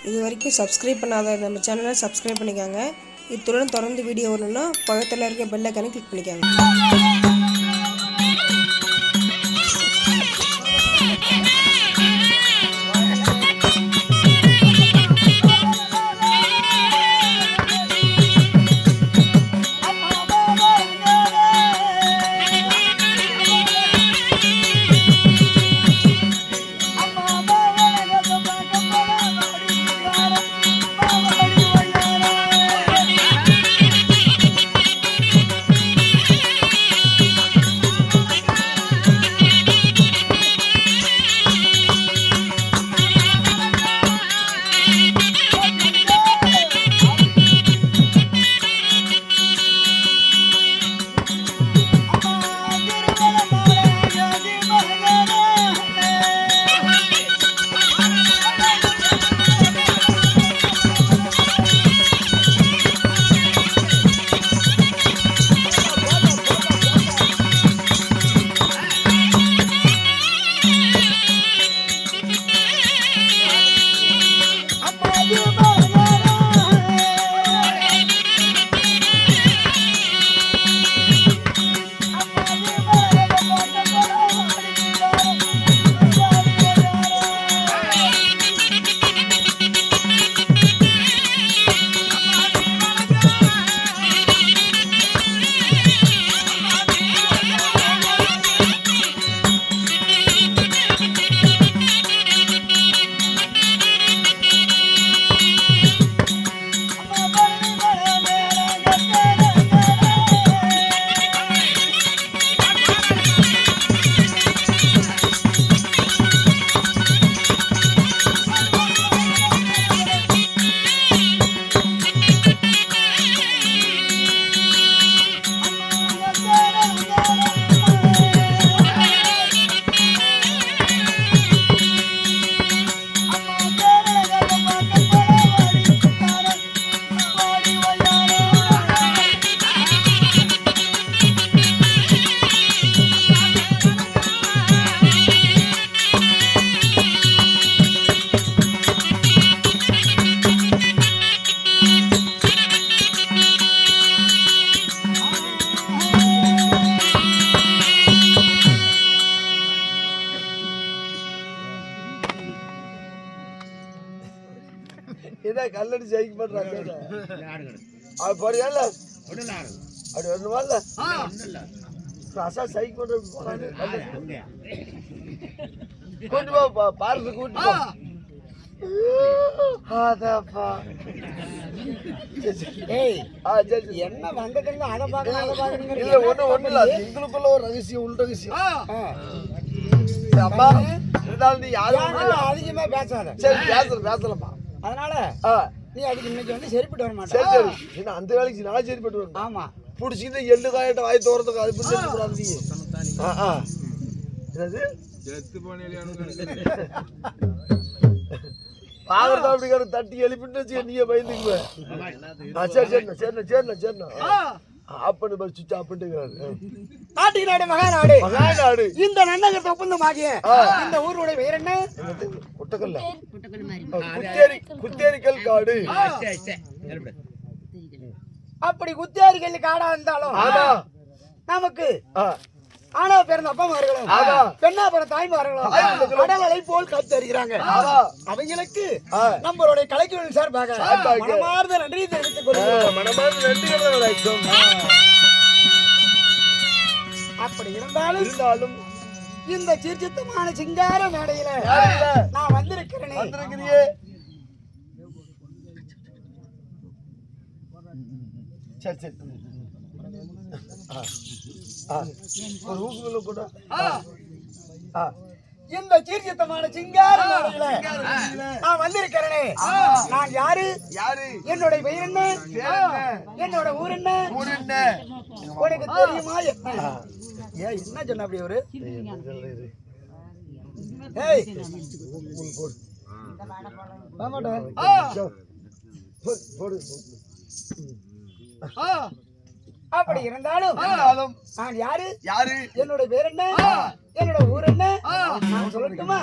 இது வரைக்கும் சப்ஸ்கிரைப் பண்ணாத நம்ம சேனலை சப்ஸ்கிரைப் பண்ணிக்கோங்க. இத்துடன் தொடர்ந்து வீடியோ வரணும்னா பக்கத்தில் இருக்க பெல் ஐகானை கிளிக் பண்ணிக்கோங்க. கல்லடி ஜெயிக்க பண்றாங்க அது போறியால அப்படி ஒண்ணுமால அசா சைக் பண்றது கொண்டு போ பார்த்து கூட்டு போ என்ன வந்ததுங்க அதை பாக்குறீங்க இல்ல ஒண்ணு இல்ல எங்களுக்குள்ள ஒரு ரகசியம் உள் ரகசியம் அம்மா இருந்தாலும் நீ யாரும் அதிகமா பேசாத. சரி பேசலப்பா. அதனால நீ அதுக்கு இன்னைக்கு வந்து சரிப்பட்டு வர மாட்டேன். சரி என்ன அந்த வேலைக்கு நான் சரிப்பட்டு வரணும். ஆமா புடிச்சிட்டு எள்ளு காயட்ட வாய் தோறதுக்கு அது புடிச்சு கூடாது நீ. என்னது செத்து பாவர்தான் அப்படி கரு தட்டி எழுப்பிட்டு வச்சு நீயே பயந்துக்குவ. சரிண்ணா அப்பன்னு பஸ் சுவிட்ச் ஆஃப் பண்ணிக்கிறாரு. நாடு மகாநாடு இந்த நன்னகரத்தை ஒப்பந்தமாகிய இந்த ஊருடைய பெயர் என்ன? குட்டக்கல்ல குத்தேரிக்கல் காடு. அப்படி குத்தேரிக்கல் காடா இருந்தாலும் நமக்கு ஆனா பிறந்த அப்பமார்களும் பெண்ணா பிறந்த தாய்மார்களும் கடல் அலை போல் காத்தறிகிறாங்க. அவங்களுக்கு நம்மளுடைய கலைக்குழு சார்பாக மனமார்ந்த நன்றி தெரிவித்துக் கொள்கிறோம். மனமார்ந்த நன்றிகள். அப்படி இருந்தாலும் இந்த சீர்திருத்தமான சிங்கார மேடையில நான் வந்திருக்கிறேனே. சரி ஒரு ஊக்குள்ள கூட இந்த சீர்திருத்தமான சிங்கார மேடையில நான் வந்திருக்கிறேனே. நான் யாரு? என்னுடைய பெயர் என்ன? என்னோட ஊர் என்ன? உனக்கு தெரியுமா? என்ன சொன்ன அப்படி ஒரு அப்படி இருந்தாலும் நான் யாரு? என்னோட பேர் என்ன? என்னோட ஊர் என்ன? நான் சொல்லட்டுமா?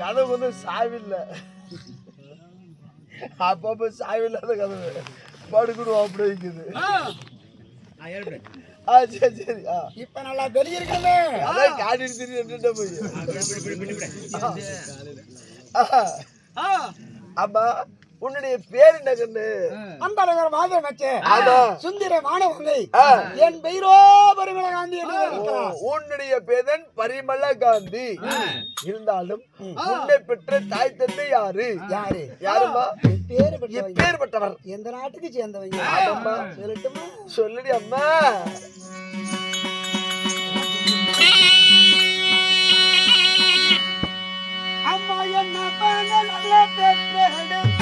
கதவு வந்து சாவில்ல, அப்பப்ப சாவில்லாத கதவு படுக்கணும் அப்படி இருக்குது. சரி சரி. இப்ப நல்லா தெரிஞ்சிருக்கே. அதான் காட்டிட்டு தெரியும் போய். அம்மா உன்னுடைய பேர் என்ன கண்ணு? அந்த நகர் மாதம் வச்சே சுந்தர மாணவங்கை என் பெயரோ பரிமள காந்தி. உன்னுடைய பேரன் பரிமள காந்தி இருந்தாலும் உன்னை பெற்ற தாய் தந்தை யாரு? யாரு? யாருமா? எப்பேற்பட்டவர்? எந்த நாட்டுக்கு சேர்ந்தவங்க? அம்மா சொல்லட்டுமா? சொல்லுடி அம்மா. அம்மா என்ன பண்ண நல்ல பெற்றெடுத்த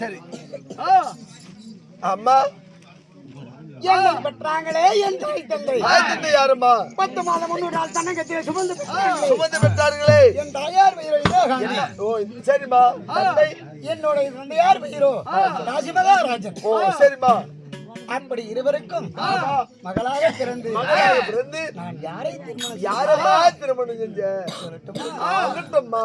சரி அம்மா என்னை பெற்றாங்களே என் தாய் தந்தை. யாருமா? 10 மாதம் 3 நாள் தன்னகத்தில் சுமந்து பெற்றார்களே. என் தாயார் பெயரோ ஓ சரிம்மா. என்னோட தந்தையார் பெயரோ ராஜமகாராஜன். ஓ சரிம்மா. அப்படி இருவருக்கும் மகளாக பிறந்து நான் யாரை திருமணம் செஞ்ச சொல்லட்டுமா?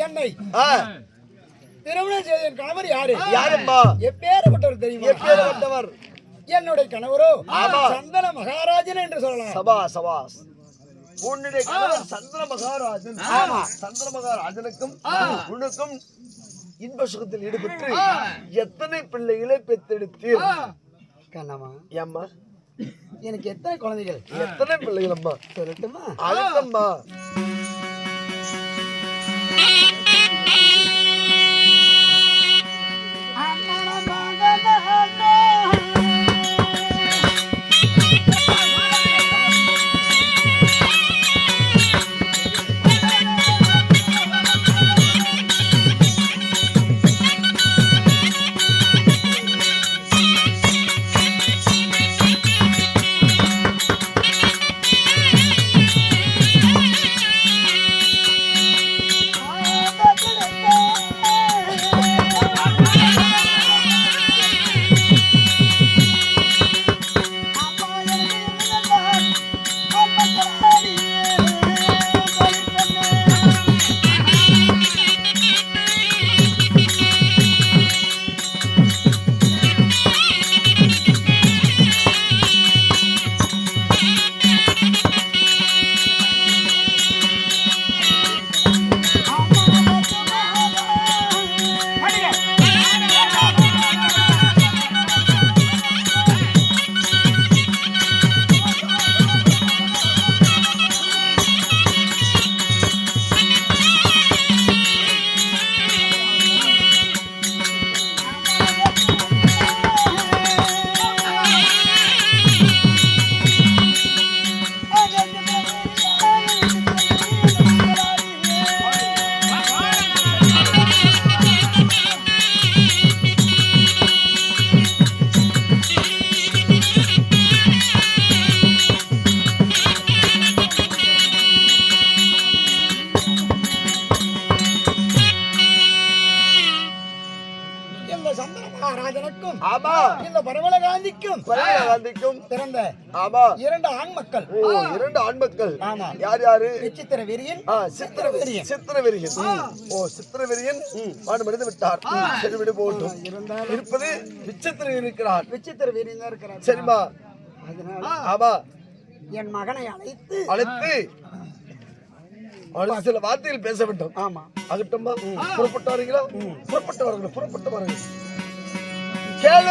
என்னை ஆ, திருமணம் செய்த என் கணவர் யாரு? யாரம்மா? எப்பேற்பட்டவர் தெரியுமா? எப்பேற்பட்டவர்? என்னுடைய கணவரோ ஆமா. சந்தன மகாராஜன் என்று சொல்லலாம். சபாஸ் சபாஸ். உன்னுடைய கணவர் சந்திர மகாராஜன். ஆமா. சந்திர மகாராஜனுக்கும் உனக்கும் இன்ப சுகத்தில் ஈடுபட்டு எத்தனை பிள்ளைகளை பெத்தெடுத்தீர்? கண்ணம்மா, ஏம்மா எனக்கு எத்தனை குழந்தைகள்? எத்தனை பிள்ளைகள் அம்மா? சொல்லட்டுமா? அழகம்மா. மகாராஜனுக்கும் ஆமா. இந்த பரவல காந்திக்கும் காந்திக்கும் பிறந்த ஆமா 2 ஆண் மக்கள். ஓ 2 ஆண் மக்கள். ஆமா. யார் யாரு? விசித்திர வீரியன், சித்திரவீரியன். சித்திரவீரியன். ஓ சித்திரவீரியன் மடிந்து விட்டார். சரி விடு போட்டும். இருப்பது விசித்திர இருக்கிறார். விசித்திர வீரியன் தான் இருக்கிறார். சரிமா. அதனால ஆமா. என் மகனை அழைத்து அவனுக்கு சில வார்த்தைகள் பேச வேண்டும். ஆமா. ஆகட்டும்மா. புறப்பட்டாருங்களா? புறப்பட்டு வாருங்கள். கேளு